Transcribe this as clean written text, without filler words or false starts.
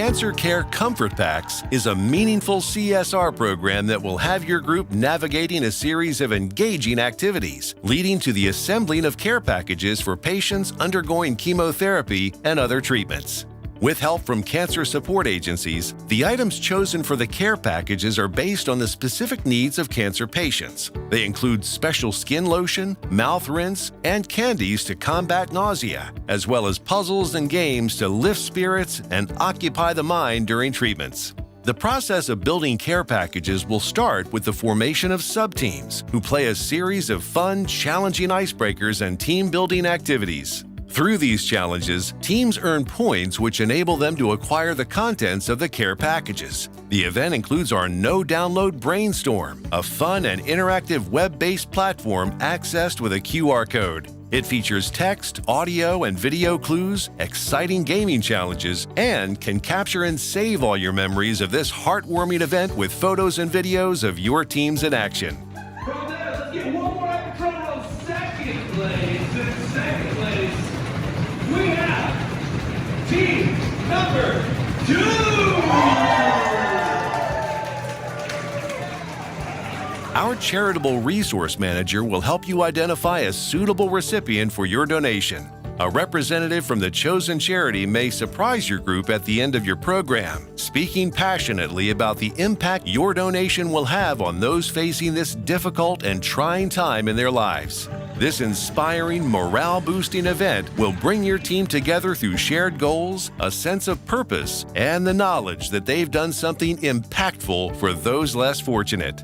Cancer Care Comfort Packs is a meaningful CSR program that will have your group navigating a series of engaging activities, leading to the assembling of care packages for patients undergoing chemotherapy and other treatments. With help from cancer support agencies, the items chosen for the care packages are based on the specific needs of cancer patients. They include special skin lotion, mouth rinse, and candies to combat nausea, as well as puzzles and games to lift spirits and occupy the mind during treatments. The process of building care packages will start with the formation of sub-teams, who play a series of fun, challenging icebreakers and team-building activities. Through these challenges, teams earn points which enable them to acquire the contents of the care packages. The event includes our no-download Brainstorm, a fun and interactive web-based platform accessed with a QR code. It features text, audio, and video clues, exciting gaming challenges, and can capture and save all your memories of this heartwarming event with photos and videos of your teams in action. From there, let's get one more at the drum roll. Second place. In second place, we have team number 2. Our charitable resource manager will help you identify a suitable recipient for your donation. A representative from the chosen charity may surprise your group at the end of your program, speaking passionately about the impact your donation will have on those facing this difficult and trying time in their lives. This inspiring, morale-boosting event will bring your team together through shared goals, a sense of purpose, and the knowledge that they've done something impactful for those less fortunate.